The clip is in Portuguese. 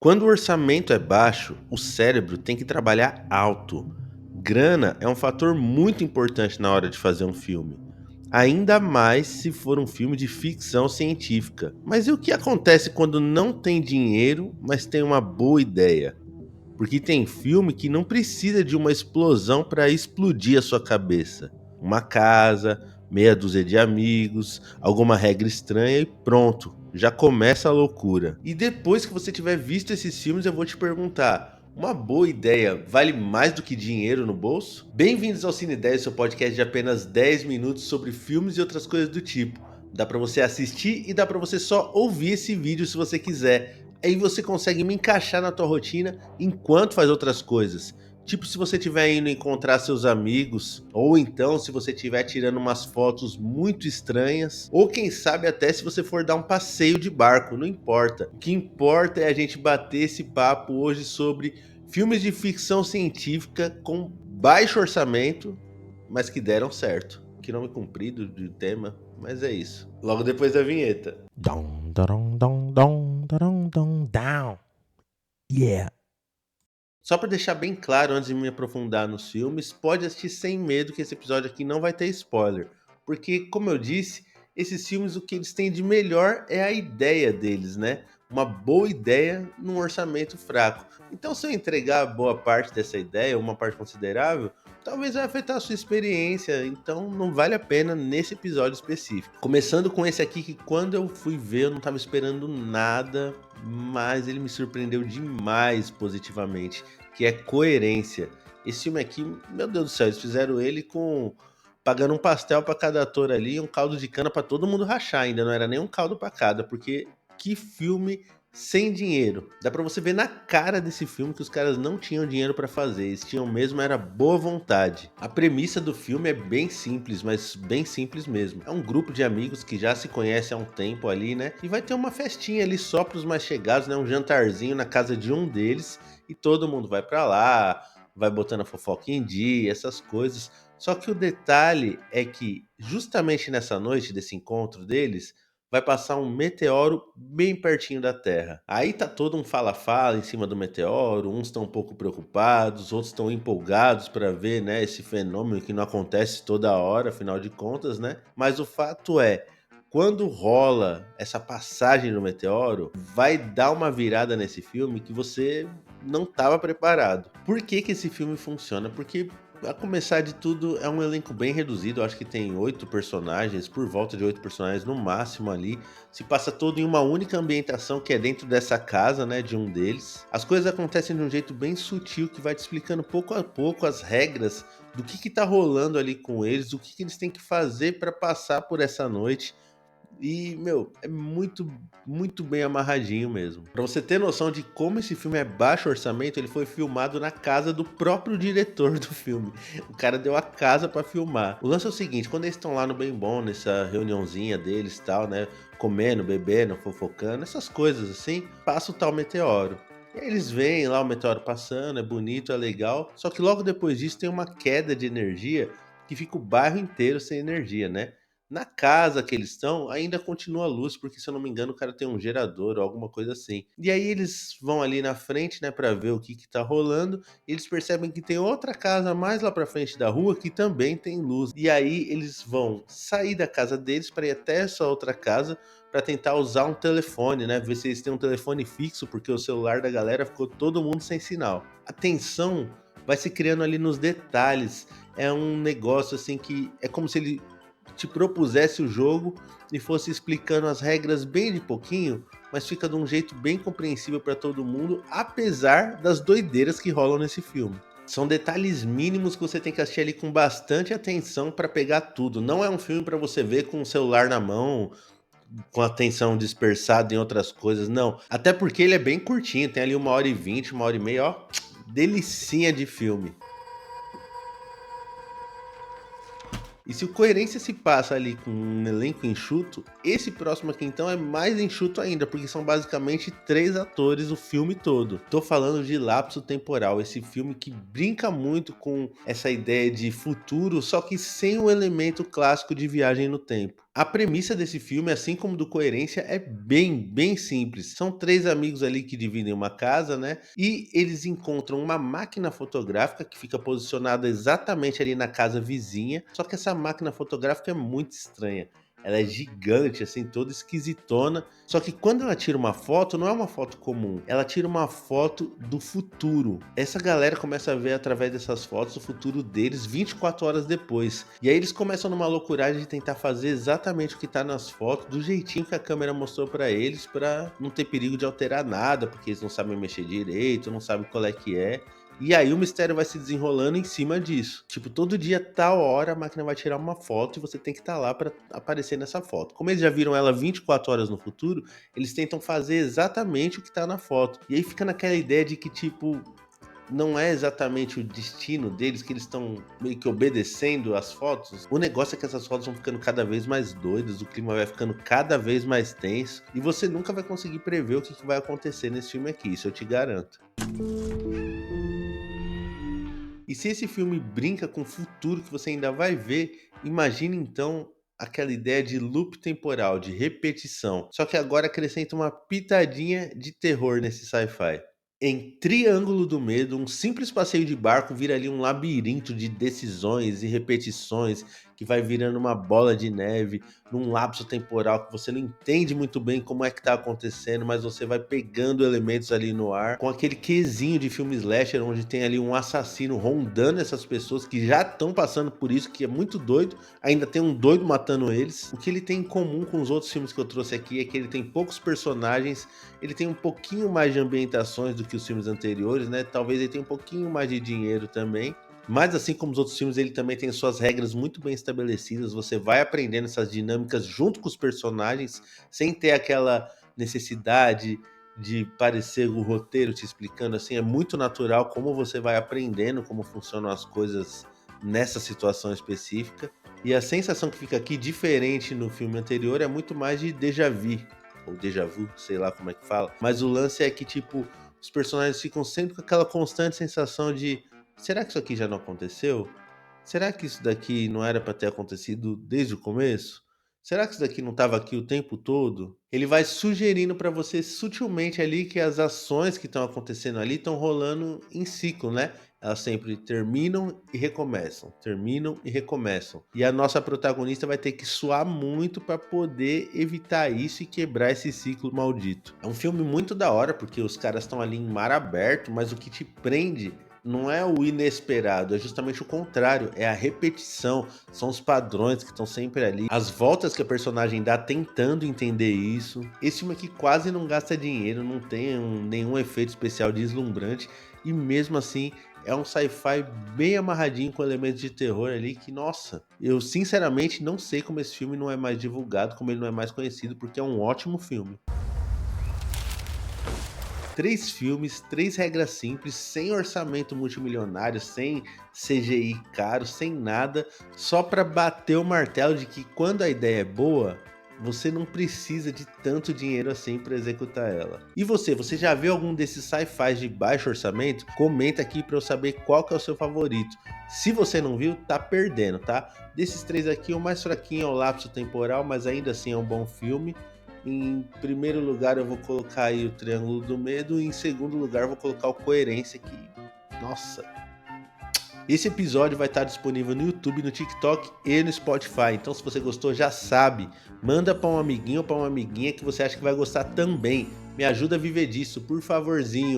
Quando o orçamento é baixo, o cérebro tem que trabalhar alto. Grana é um fator muito importante na hora de fazer um filme. Ainda mais se for um filme de ficção científica. Mas e o que acontece quando não tem dinheiro, mas tem uma boa ideia? Porque tem filme que não precisa de uma explosão para explodir a sua cabeça. Uma casa, meia dúzia de amigos, alguma regra estranha e pronto, já começa a loucura. E depois que você tiver visto esses filmes, eu vou te perguntar: uma boa ideia vale mais do que dinheiro no bolso? Bem-vindos ao Cine 10, seu podcast de apenas 10 minutos sobre filmes e outras coisas do tipo. Dá pra você assistir e dá pra você só ouvir esse vídeo se você quiser. Aí você consegue me encaixar na tua rotina enquanto faz outras coisas. Tipo, se você estiver indo encontrar seus amigos, ou então se você estiver tirando umas fotos muito estranhas, ou quem sabe até se você for dar um passeio de barco, não importa. O que importa é a gente bater esse papo hoje sobre filmes de ficção científica com baixo orçamento, mas que deram certo. Que nome comprido de tema, mas é isso. Logo depois da vinheta. Dong, dong, dong, dong, dong, dong, down. Yeah. Só para deixar bem claro antes de me aprofundar nos filmes, pode assistir sem medo que esse episódio aqui não vai ter spoiler. Porque, como eu disse, esses filmes o que eles têm de melhor é a ideia deles, né? Uma boa ideia num orçamento fraco. Então, se eu entregar boa parte dessa ideia, uma parte considerável, talvez vai afetar a sua experiência. Então, não vale a pena nesse episódio específico. Começando com esse aqui que quando eu fui ver eu não estava esperando nada, mas ele me surpreendeu demais positivamente, que é Coerência. Esse filme aqui, meu Deus do céu, eles fizeram ele com pagando um pastel para cada ator ali e um caldo de cana para todo mundo rachar, ainda não era nem um caldo para cada, porque que filme sem dinheiro. Dá para você ver na cara desse filme que os caras não tinham dinheiro para fazer, eles tinham mesmo era boa vontade. A premissa do filme é bem simples, mas bem simples mesmo. É um grupo de amigos que já se conhece há um tempo ali, né? E vai ter uma festinha ali só para os mais chegados, né? Um jantarzinho na casa de um deles e todo mundo vai para lá, vai botando a fofoca em dia, essas coisas. Só que o detalhe é que justamente nessa noite desse encontro deles, vai passar um meteoro bem pertinho da Terra. Aí tá todo um fala-fala em cima do meteoro, uns estão um pouco preocupados, outros estão empolgados para ver, né, esse fenômeno que não acontece toda hora, afinal de contas, né? Mas o fato é, quando rola essa passagem do meteoro, vai dar uma virada nesse filme que você não estava preparado. Por que que esse filme funciona? Porque a começar de tudo, é um elenco bem reduzido. Eu acho que tem 8 personagens, por volta de 8 personagens no máximo ali. Se passa todo em uma única ambientação que é dentro dessa casa, né, de um deles. As coisas acontecem de um jeito bem sutil que vai te explicando pouco a pouco as regras do que tá rolando ali com eles, o que eles têm que fazer para passar por essa noite. E, meu, é muito, muito bem amarradinho mesmo. Pra você ter noção de como esse filme é baixo orçamento, ele foi filmado na casa do próprio diretor do filme. O cara deu a casa pra filmar. O lance é o seguinte, quando eles estão lá no Bem Bom, nessa reuniãozinha deles e tal, né, comendo, bebendo, fofocando, essas coisas assim, passa o tal meteoro. E aí eles veem lá o meteoro passando, é bonito, é legal, só que logo depois disso tem uma queda de energia que fica o bairro inteiro sem energia, né? Na casa que eles estão, ainda continua a luz, porque se eu não me engano, o cara tem um gerador ou alguma coisa assim. E aí eles vão ali na frente, né, para ver o que tá rolando, e eles percebem que tem outra casa mais lá pra frente da rua que também tem luz. E aí eles vão sair da casa deles para ir até essa outra casa para tentar usar um telefone, né, ver se eles têm um telefone fixo, porque o celular da galera ficou todo mundo sem sinal. A tensão vai se criando ali nos detalhes. É um negócio assim que é como se ele te propusesse o jogo e fosse explicando as regras bem de pouquinho, mas fica de um jeito bem compreensível para todo mundo, apesar das doideiras que rolam nesse filme. São detalhes mínimos que você tem que assistir ali com bastante atenção para pegar tudo. Não é um filme para você ver com o celular na mão, com a atenção dispersada em outras coisas, não. Até porque ele é bem curtinho, tem ali 1h20, 1h30, ó, delicinha de filme. E se o Coerência se passa ali com um elenco enxuto, esse próximo aqui então é mais enxuto ainda, porque são basicamente 3 atores o filme todo. Tô falando de Lapso Temporal, esse filme que brinca muito com essa ideia de futuro, só que sem o elemento clássico de viagem no tempo. A premissa desse filme, assim como do Coerência, é bem simples. São 3 amigos ali que dividem uma casa, né, e eles encontram uma máquina fotográfica que fica posicionada exatamente ali na casa vizinha, só que essa máquina fotográfica é muito estranha. Ela é gigante, assim, toda esquisitona, só que quando ela tira uma foto, não é uma foto comum, ela tira uma foto do futuro. Essa galera começa a ver através dessas fotos o futuro deles 24 horas depois. E aí eles começam numa loucuragem de tentar fazer exatamente o que tá nas fotos, do jeitinho que a câmera mostrou pra eles, pra não ter perigo de alterar nada, porque eles não sabem mexer direito, não sabem qual é que é. E aí o mistério vai se desenrolando em cima disso. Tipo, todo dia, tal hora, a máquina vai tirar uma foto e você tem que estar lá pra aparecer nessa foto. Como eles já viram ela 24 horas no futuro, eles tentam fazer exatamente o que tá na foto. E aí fica naquela ideia de que, tipo, não é exatamente o destino deles, que eles estão meio que obedecendo as fotos. O negócio é que essas fotos vão ficando cada vez mais doidas, o clima vai ficando cada vez mais tenso, e você nunca vai conseguir prever o que vai acontecer nesse filme aqui, isso eu te garanto. E se esse filme brinca com o futuro que você ainda vai ver, imagine então aquela ideia de loop temporal, de repetição. Só que agora acrescenta uma pitadinha de terror nesse sci-fi. Em Triângulo do Medo, um simples passeio de barco vira ali um labirinto de decisões e repetições que vai virando uma bola de neve num lapso temporal que você não entende muito bem como é que tá acontecendo, mas você vai pegando elementos ali no ar, com aquele quesinho de filme slasher, onde tem ali um assassino rondando essas pessoas que já estão passando por isso, que é muito doido, ainda tem um doido matando eles. O que ele tem em comum com os outros filmes que eu trouxe aqui é que ele tem poucos personagens, ele tem um pouquinho mais de ambientações do que os filmes anteriores, né? Talvez ele tenha um pouquinho mais de dinheiro também. Mas assim como os outros filmes, ele também tem suas regras muito bem estabelecidas. Você vai aprendendo essas dinâmicas junto com os personagens, sem ter aquela necessidade de parecer o roteiro te explicando. Assim, é muito natural como você vai aprendendo como funcionam as coisas nessa situação específica. E a sensação que fica aqui, diferente no filme anterior, é muito mais de déjà vu, ou déjà vu, sei lá como é que fala. Mas o lance é que, tipo, os personagens ficam sempre com aquela constante sensação de: será que isso aqui já não aconteceu? Será que isso daqui não era para ter acontecido desde o começo? Será que isso daqui não estava aqui o tempo todo? Ele vai sugerindo para você sutilmente ali que as ações que estão acontecendo ali estão rolando em ciclo, né? Elas sempre terminam e recomeçam. E a nossa protagonista vai ter que suar muito para poder evitar isso e quebrar esse ciclo maldito. É um filme muito da hora, porque os caras estão ali em mar aberto, mas o que te prende não é o inesperado, é justamente o contrário, é a repetição, são os padrões que estão sempre ali, as voltas que a personagem dá tentando entender isso. Esse filme aqui quase não gasta dinheiro, não tem nenhum efeito especial deslumbrante, e mesmo assim é um sci-fi bem amarradinho com elementos de terror ali que, nossa, eu sinceramente não sei como esse filme não é mais divulgado, como ele não é mais conhecido, porque é um ótimo filme. 3 filmes, 3 regras simples, sem orçamento multimilionário, sem CGI caro, sem nada, só para bater o martelo de que quando a ideia é boa, você não precisa de tanto dinheiro assim para executar ela. E você já viu algum desses sci-fi de baixo orçamento? Comenta aqui para eu saber qual que é o seu favorito. Se você não viu, tá perdendo, tá? Desses 3 aqui, o mais fraquinho é o Lapso Temporal, mas ainda assim é um bom filme. Em primeiro lugar, eu vou colocar aí o Triângulo do Medo. E em segundo lugar, eu vou colocar o Coerência, que, nossa. Esse episódio vai estar disponível no YouTube, no TikTok e no Spotify. Então, se você gostou, já sabe. Manda para um amiguinho ou para uma amiguinha que você acha que vai gostar também. Me ajuda a viver disso, por favorzinho.